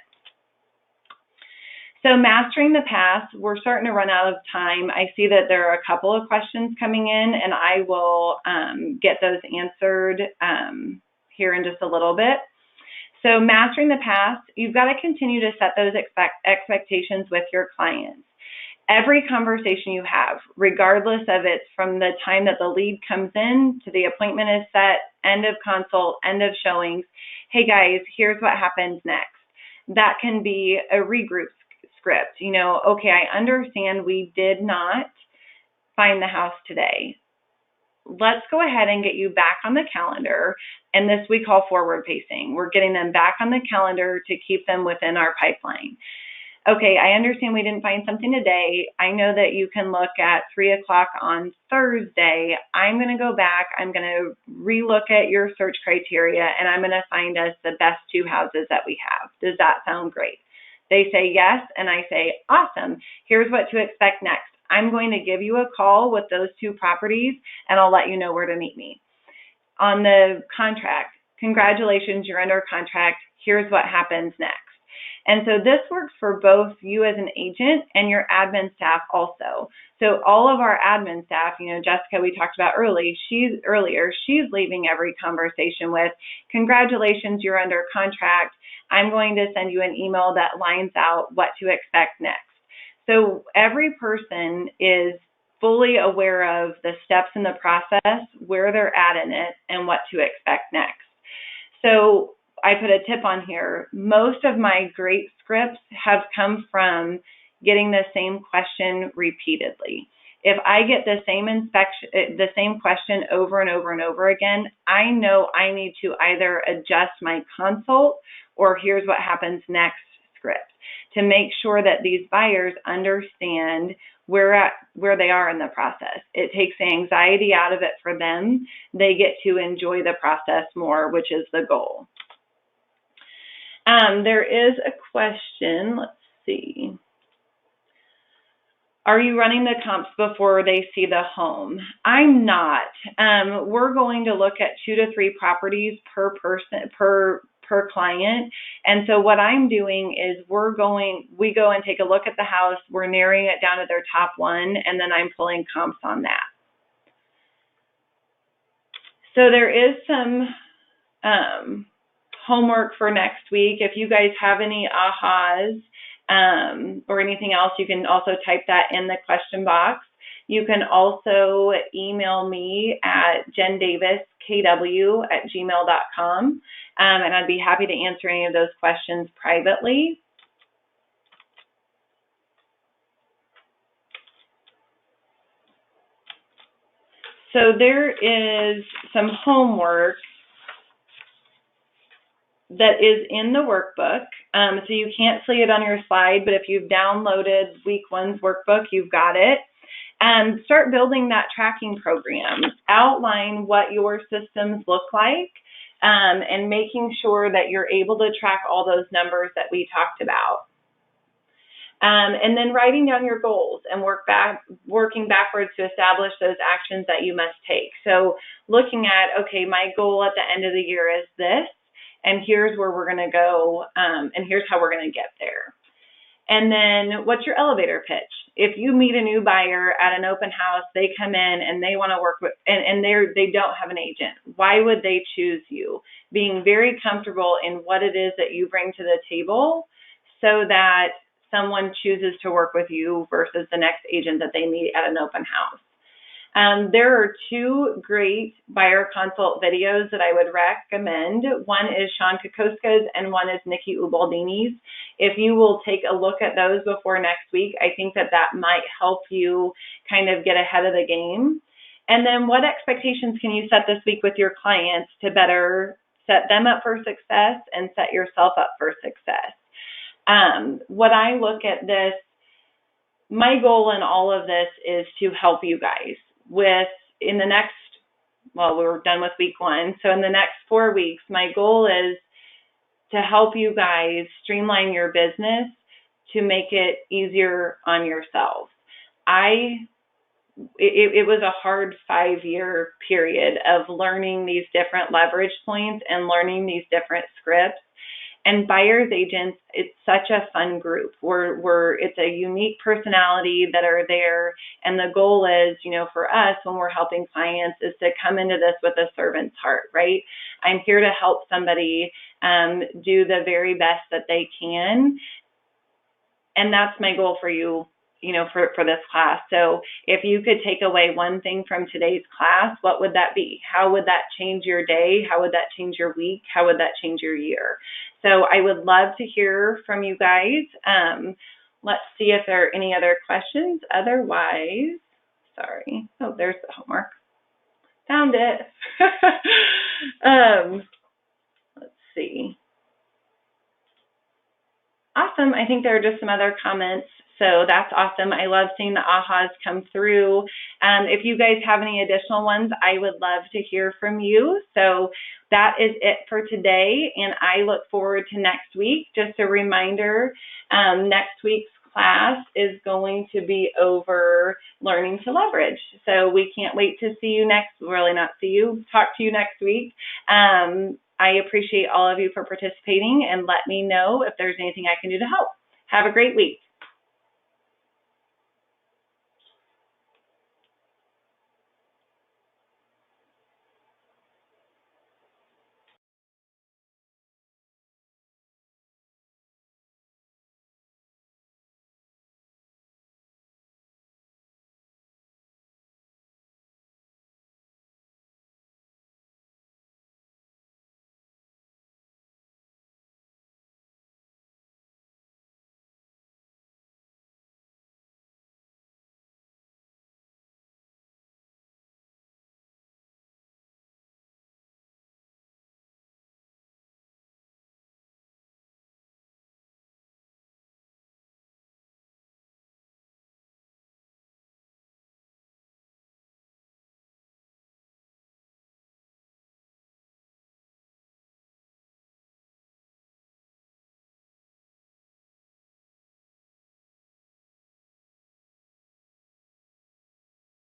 So mastering the past, we're starting to run out of time. I see that there are a couple of questions coming in, and I will get those answered here in just a little bit. So mastering the past, you've got to continue to set those expectations with your clients. Every conversation you have, regardless of it's from the time that the lead comes in to the appointment is set, end of consult, end of showings, hey guys, here's what happens next. That can be a regroup script. Okay, I understand we did not find the house today. Let's go ahead and get you back on the calendar. And this we call forward pacing. We're getting them back on the calendar to keep them within our pipeline. Okay, I understand we didn't find something today. I know that you can look at 3 o'clock on Thursday. I'm going to go back. I'm going to relook at your search criteria, and I'm going to find us the best 2 houses that we have. Does that sound great? They say yes, and I say, awesome. Here's what to expect next. I'm going to give you a call with those 2 properties, and I'll let you know where to meet me. On the contract, congratulations, you're under contract. Here's what happens next. And so this works for both you as an agent and your admin staff also. So all of our admin staff, Jessica, we talked about earlier, she's leaving every conversation with, congratulations, you're under contract. I'm going to send you an email that lines out what to expect next. So every person is fully aware of the steps in the process, where they're at in it, and what to expect next. So I put a tip on here. Most of my great scripts have come from getting the same question repeatedly. If I get the same question over and over and over again, I know I need to either adjust my consult or here's what happens next script to make sure that these buyers understand where they are in the process. It takes the anxiety out of it for them. They get to enjoy the process more, which is the goal. There is a question, let's see. Are you running the comps before they see the home? I'm not. We're going to look at 2 to 3 properties per person, per client. And so what I'm doing is we go and take a look at the house, we're narrowing it down to their top 1, and then I'm pulling comps on that. So there is some homework for next week. If you guys have any ahas or anything else, you can also type that in the question box. You can also email me at jendaviskw@gmail.com, and I'd be happy to answer any of those questions privately. So there is some homework that is in the workbook. So you can't see it on your slide, but if you've downloaded week 1's workbook, you've got it. Start building that tracking program. Outline what your systems look like, and making sure that you're able to track all those numbers that we talked about. And then writing down your goals and working backwards to establish those actions that you must take. So looking at, okay, my goal at the end of the year is this, and here's where we're going to go, and here's how we're going to get there. And then what's your elevator pitch? If you meet a new buyer at an open house, they come in and they want to work with, and they don't have an agent, why would they choose you? Being very comfortable in what it is that you bring to the table so that someone chooses to work with you versus the next agent that they meet at an open house. There are 2 great buyer consult videos that I would recommend. One is Sean Kokoska's and one is Nikki Ubaldini's. If you will take a look at those before next week, I think that might help you kind of get ahead of the game. And then what expectations can you set this week with your clients to better set them up for success and set yourself up for success? When I look at this, my goal in all of this is to help you guys we're done with week 1. So in the next 4 weeks, my goal is to help you guys streamline your business to make it easier on yourselves. It was a hard 5-year period of learning these different leverage points and learning these different scripts. And buyers agents, it's such a fun group. It's a unique personality that are there. And the goal is, for us, when we're helping clients, is to come into this with a servant's heart, right? I'm here to help somebody do the very best that they can. And that's my goal for you, for this class. So if you could take away one thing from today's class, what would that be? How would that change your day? How would that change your week? How would that change your year? So I would love to hear from you guys. Let's see if there are any other questions. Otherwise, sorry. Oh, there's the homework. Found it. Let's see. Awesome. I think there are just some other comments. So that's awesome. I love seeing the ahas come through. If you guys have any additional ones, I would love to hear from you. So that is it for today, and I look forward to next week. Just a reminder, next week's class is going to be over learning to leverage. So we can't wait to see you talk to you next week. I appreciate all of you for participating, and let me know if there's anything I can do to help. Have a great week.